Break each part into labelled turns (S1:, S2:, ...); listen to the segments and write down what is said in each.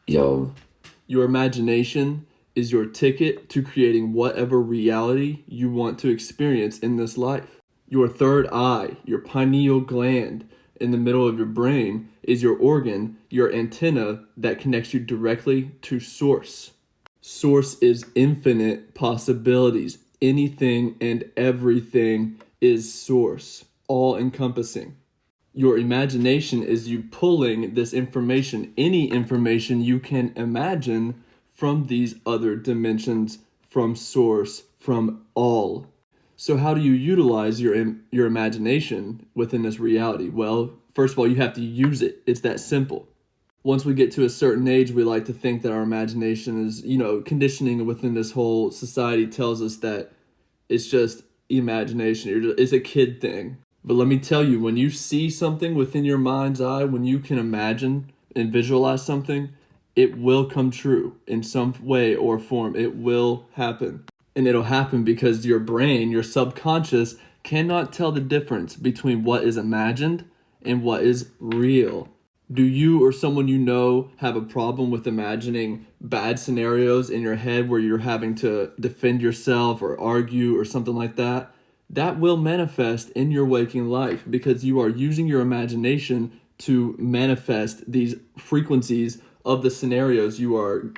S1: Yo,
S2: Your imagination is your ticket to creating whatever reality you want to experience in this life. Your third eye, your pineal gland in the middle of your brain, is your organ, your antenna that connects you directly to source. Source is infinite possibilities. Anything and everything is source, all encompassing. Your imagination is you pulling this information, any information you can imagine, from these other dimensions, from source, from all. So how do you utilize your imagination within this reality? Well, first of all, you have to use it. It's that simple. Once we get to a certain age, we like to think that our imagination is, conditioning within this whole society tells us that it's just imagination. It's a kid thing. But let me tell you, when you see something within your mind's eye, when you can imagine and visualize something, it will come true in some way or form. It will happen. And it'll happen because your brain, your subconscious, cannot tell the difference between what is imagined and what is real. Do you or someone you know have a problem with imagining bad scenarios in your head where you're having to defend yourself or argue or something like that? That will manifest in your waking life because you are using your imagination to manifest these frequencies of the scenarios you are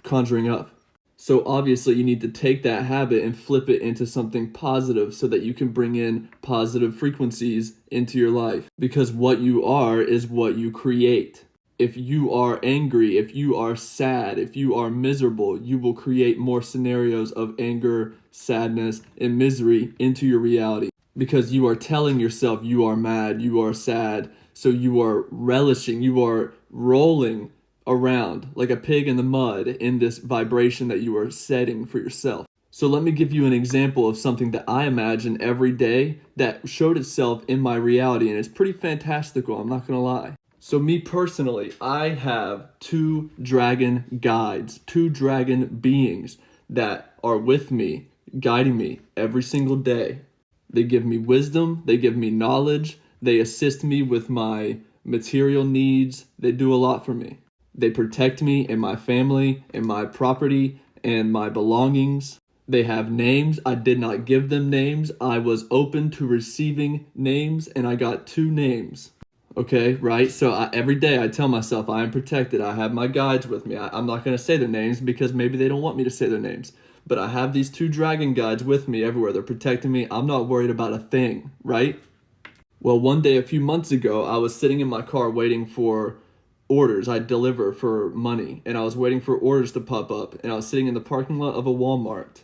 S2: conjuring up. So obviously you need to take that habit and flip it into something positive so that you can bring in positive frequencies into your life. Because what you are is what you create. If you are angry, if you are sad, if you are miserable, you will create more scenarios of anger, sadness, and misery into your reality. Because you are telling yourself you are mad, you are sad, so you are relishing, you are rolling around like a pig in the mud in this vibration that you are setting for yourself. So let me give you an example of something that I imagine every day that showed itself in my reality, and it's pretty fantastical, I'm not gonna lie. So me personally, I have two dragon guides, two dragon beings that are with me, guiding me every single day. They give me wisdom, they give me knowledge, they assist me with my material needs, they do a lot for me. They protect me and my family and my property and my belongings. They have names. I did not give them names. I was open to receiving names and I got two names. Okay, right? So every day I tell myself I am protected. I have my guides with me. I'm not going to say their names because maybe they don't want me to say their names. But I have these two dragon guides with me everywhere. They're protecting me. I'm not worried about a thing, right? Well, one day a few months ago, I was sitting in my car waiting for orders I deliver for money, and I was waiting for orders to pop up, and I was sitting in the parking lot of a Walmart,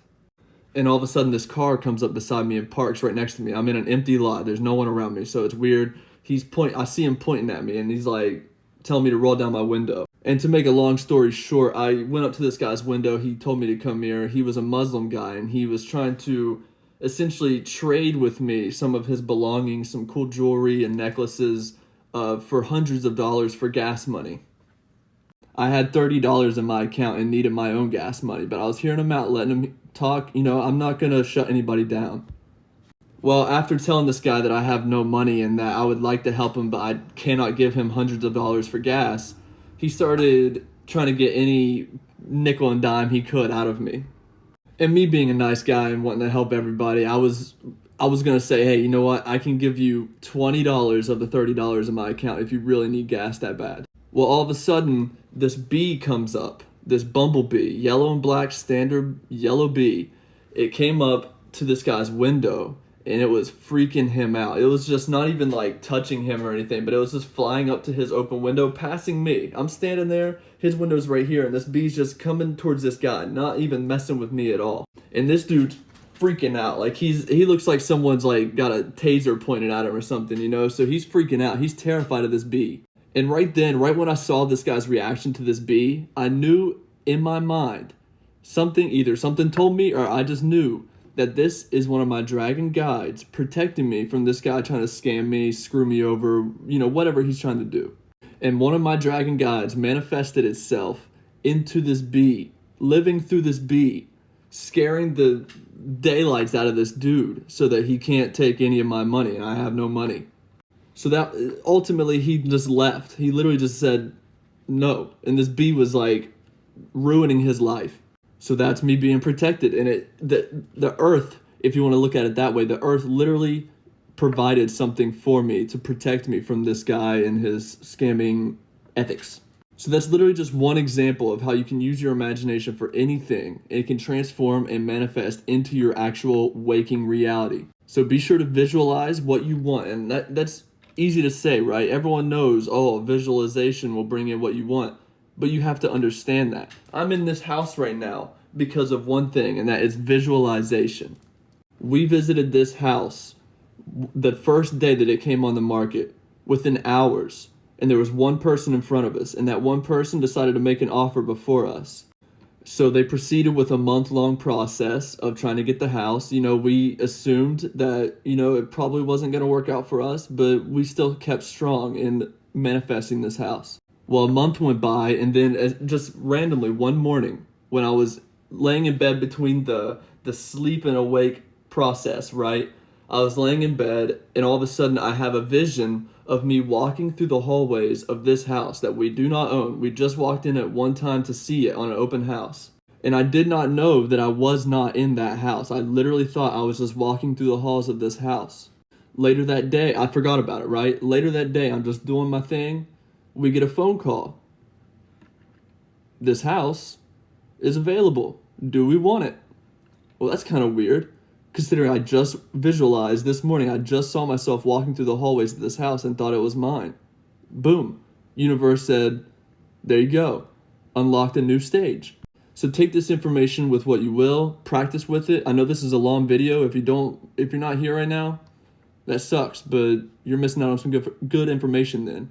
S2: and all of a sudden this car comes up beside me and parks right next to me. I'm in an empty lot, there's no one around me, so it's weird. I see him pointing at me, and he's like telling me to roll down my window. And to make a long story short, I went up to this guy's window. He told me to come here. He was a Muslim guy, and he was trying to essentially trade with me some of his belongings, some cool jewelry and necklaces, for hundreds of dollars for gas money. I had $30 in my account and needed my own gas money, but I was hearing him out, letting him talk. I'm not going to shut anybody down. Well, after telling this guy that I have no money and that I would like to help him, but I cannot give him hundreds of dollars for gas, he started trying to get any nickel and dime he could out of me. And me being a nice guy and wanting to help everybody, I was going to say, hey, you know what? I can give you $20 of the $30 in my account if you really need gas that bad. Well, all of a sudden, this bee comes up, this bumblebee, yellow and black standard yellow bee. It came up to this guy's window, and it was freaking him out. It was just not even like touching him or anything, but it was just flying up to his open window, passing me. I'm standing there, his window's right here, and this bee's just coming towards this guy, not even messing with me at all. And this dude's freaking out. Like he looks like someone's like got a taser pointed at him or something, so he's freaking out. He's terrified of this bee. And right when I saw this guy's reaction to this bee, I knew in my mind either something told me or I just knew that this is one of my dragon guides protecting me from this guy trying to scam me, screw me over, whatever he's trying to do. And one of my dragon guides manifested itself into this bee, living through this bee, scaring the daylights out of this dude so that he can't take any of my money and I have no money. So that ultimately he just left. He literally just said, no. And this bee was like ruining his life. So that's me being protected. And the earth, if you want to look at it that way, the earth literally provided something for me to protect me from this guy and his scamming ethics. So that's literally just one example of how you can use your imagination for anything. And it can transform and manifest into your actual waking reality. So be sure to visualize what you want. And that's easy to say, right? Everyone knows, oh, visualization will bring in what you want. But you have to understand that. I'm in this house right now because of one thing, and that is visualization. We visited this house the first day that it came on the market, within hours, and there was one person in front of us, and that one person decided to make an offer before us. So they proceeded with a month-long process of trying to get the house. We assumed that, it probably wasn't going to work out for us, but we still kept strong in manifesting this house. Well, a month went by, and then just randomly one morning, when I was laying in bed between the sleep and awake process, right? I was laying in bed, and all of a sudden I have a vision of me walking through the hallways of this house that we do not own. We just walked in at one time to see it on an open house. And I did not know that I was not in that house. I literally thought I was just walking through the halls of this house. Later that day, I forgot about it, right? Later that day, I'm just doing my thing. We get a phone call. This house is available. Do we want it? Well, that's kind of weird, considering I just visualized this morning. I just saw myself walking through the hallways of this house and thought it was mine. Boom. Universe said, there you go. Unlocked a new stage. So take this information with what you will. Practice with it. I know this is a long video. If you're not here right now, that sucks, but you're missing out on some good information then.